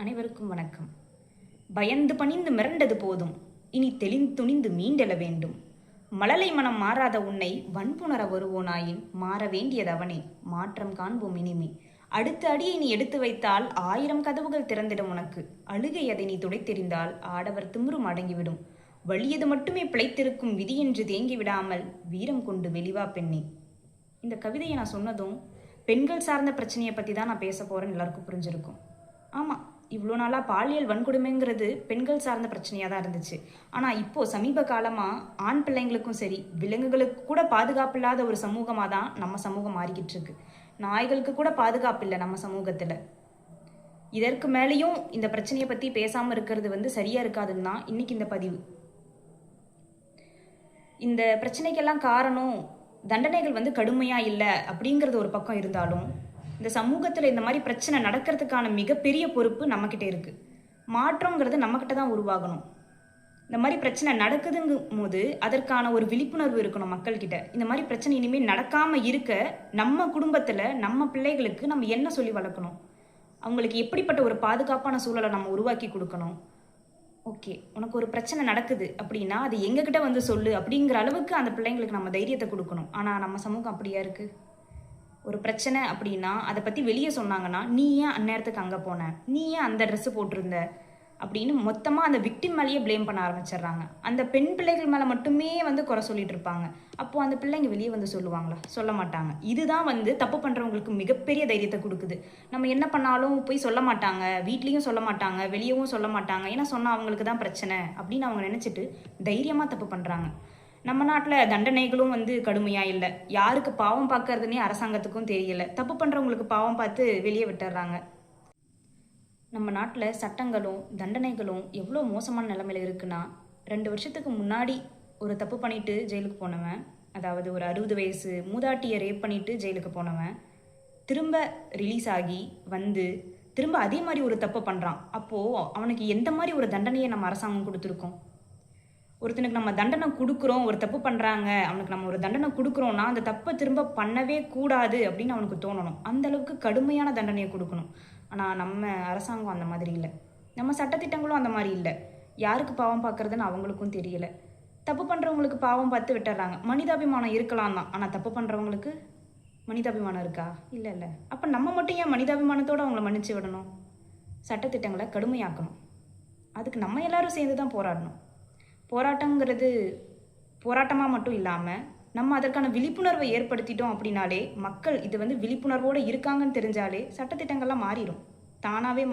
அனைவருக்கும் வணக்கம். பயந்து பணிந்து மிரண்டது போதும், இனி தெளிந்து துணிந்து மீண்டெழ வேண்டும். மழலை மனம் மாறாத உன்னை வன்புணர வருவோனாயின் மாற வேண்டியது அவனே. மாற்றம் காண்போம் இனிமே. அடுத்த அடியை நீ எடுத்து வைத்தால் 1000 கதவுகள் திறந்திடும் உனக்கு. அழுகை அதை நீ துடைத்தெறிந்தால் ஆடவர் திமிரும் அடங்கிவிடும். வலியது மட்டுமே பிழைத்திருக்கும் விதி என்று தேங்கி விடாமல் வீரம் கொண்டு வெளிவா பெண்ணே. இந்த கவிதையை நான் சொன்னதும் பெண்கள் சார்ந்த பிரச்சனையை பற்றி தான் நான் பேச போகிறேன்னு எல்லாருக்கும் புரிஞ்சிருக்கும். ஆமாம், இவ்வளோ நாளாக பாலியல் வன்கொடுமைங்கிறது பெண்கள் சார்ந்த பிரச்சனையாக தான் இருந்துச்சு. ஆனால் இப்போது சமீப காலமாக ஆண் பிள்ளைங்களுக்கும் சரி, விலங்குகளுக்கு கூட பாதுகாப்பு இல்லாத ஒரு சமூகமாக தான் நம்ம சமூகம் மாறிக்கிட்டு இருக்கு. நாய்களுக்கு கூட பாதுகாப்பு இல்லை நம்ம சமூகத்தில். இதற்கு மேலேயும் இந்த பிரச்சனையை பற்றி பேசாமல் இருக்கிறது சரியாக இருக்காதுன்னு தான் இன்னைக்கு இந்த பதிவு. இந்த பிரச்சனைக்கெல்லாம் காரணம் தண்டனைகள் கடுமையாக இல்லை அப்படிங்கிறது ஒரு பக்கம் இருந்தாலும், இந்த சமூகத்தில் இந்த மாதிரி பிரச்சனை நடக்கிறதுக்கான மிகப்பெரிய பொறுப்பு நம்மக்கிட்ட இருக்குது. மாற்றங்கிறது நம்மக்கிட்ட தான் உருவாகணும். இந்த மாதிரி பிரச்சனை நடக்குதுங்கும் போது அதற்கான ஒரு விழிப்புணர்வு இருக்கணும் மக்கள்கிட்ட. இந்த மாதிரி பிரச்சனை இனிமேல் நடக்காமல் இருக்க நம்ம குடும்பத்தில் நம்ம பிள்ளைகளுக்கு நம்ம என்ன சொல்லி வளர்க்கணும், அவங்களுக்கு எப்படிப்பட்ட ஒரு பாதுகாப்பான சூழலை நம்ம உருவாக்கி கொடுக்கணும். ஓகே, உனக்கு ஒரு பிரச்சனை நடக்குது அப்படின்னா அது எங்ககிட்ட சொல்லு அப்படிங்கிற அளவுக்கு அந்த பிள்ளைங்களுக்கு நம்ம தைரியத்தை கொடுக்கணும். ஆனால் நம்ம சமூகம் அப்படியா இருக்குது? ஒரு பிரச்சனை அப்படின்னா அதை பற்றி வெளியே சொன்னாங்கன்னா, நீ ஏன் அந்நேரத்துக்கு அங்கே போன, நீ ஏன் அந்த ட்ரெஸ்ஸு போட்டிருந்த அப்படின்னு மொத்தமாக அந்த விக்டிம் மேலேயே ப்ளேம் பண்ண ஆரம்பிச்சிடுறாங்க. அந்த பெண் பிள்ளைகள் மேலே மட்டுமே குறை சொல்லிட்டு இருப்பாங்க. அப்போது அந்த பிள்ளைங்க வெளியே சொல்லுவாங்களா? சொல்ல மாட்டாங்க. இதுதான் தப்பு பண்ணுறவங்களுக்கு மிகப்பெரிய தைரியத்தை கொடுக்குது. நம்ம என்ன பண்ணாலும் போய் சொல்ல மாட்டாங்க, வீட்லேயும் சொல்ல மாட்டாங்க, வெளியவும் சொல்ல மாட்டாங்க. ஏன்னா சொன்னால் அவங்களுக்கு தான் பிரச்சனை அப்படின்னு அவங்க நினச்சிட்டு தைரியமாக தப்பு பண்ணுறாங்க. நம்ம நாட்டில் தண்டனைகளும் கடுமையாக இல்லை. யாருக்கு பாவம் பார்க்கறதுனே அரசாங்கத்துக்கும் தெரியல. தப்பு பண்ணுறவங்களுக்கு பாவம் பார்த்து வெளியே விட்டுறாங்க. நம்ம நாட்டில் சட்டங்களும் தண்டனைகளும் எவ்வளோ மோசமான நிலைமையில் இருக்குன்னா, 2 வருஷத்துக்கு முன்னாடி ஒரு தப்பு பண்ணிட்டு ஜெயிலுக்கு போனவன், அதாவது ஒரு 60 வயசு மூதாட்டியை ரேப் பண்ணிட்டு ஜெயிலுக்கு போனவன் திரும்ப ரிலீஸ் ஆகி திரும்ப அதே மாதிரி ஒரு தப்பு பண்ணுறான். அப்போது அவனுக்கு எந்த மாதிரி ஒரு தண்டனையை நம்ம அரசாங்கம் கொடுத்துருக்கோம்? ஒருத்தனுக்கு நம்ம தண்டனை கொடுக்குறோம், ஒரு தப்பு பண்ணுறாங்க, அவனுக்கு நம்ம ஒரு தண்டனை கொடுக்குறோன்னா அந்த தப்பை திரும்ப பண்ணவே கூடாது அப்படின்னு அவனுக்கு தோணணும். அந்த அளவுக்கு கடுமையான தண்டனையை கொடுக்கணும். ஆனால் நம்ம அரசாங்கம் அந்த மாதிரி இல்லை. நம்ம சட்டத்திட்டங்களும் அந்த மாதிரி இல்லை. யாருக்கு பாவம் பார்க்குறதுன்னு அவங்களுக்கும் தெரியல. தப்பு பண்ணுறவங்களுக்கு பாவம் பார்த்து விட்டுறாங்க. மனிதாபிமானம் இருக்கலாம் தான், ஆனால் தப்பு பண்ணுறவங்களுக்கு மனிதாபிமானம் இருக்கா? இல்லை இல்லை. அப்போ நம்ம மட்டும் ஏன் மனிதாபிமானத்தோடு அவங்கள மன்னிச்சு விடணும்? சட்டத்திட்டங்களை கடுமையாக்கணும். அதுக்கு நம்ம எல்லாரும் சேர்ந்து தான் போராடணும். போராட்டங்கிறது போராட்டமாக மட்டும் இல்லாமல் நம்ம அதற்கான விழிப்புணர்வை ஏற்படுத்திட்டோம் அப்படின்னாலே, மக்கள் இது விழிப்புணர்வோடு இருக்காங்கன்னு தெரிஞ்சாலே சட்டத்திட்டங்கள்லாம் மாறிடும், தானாகவே மாறி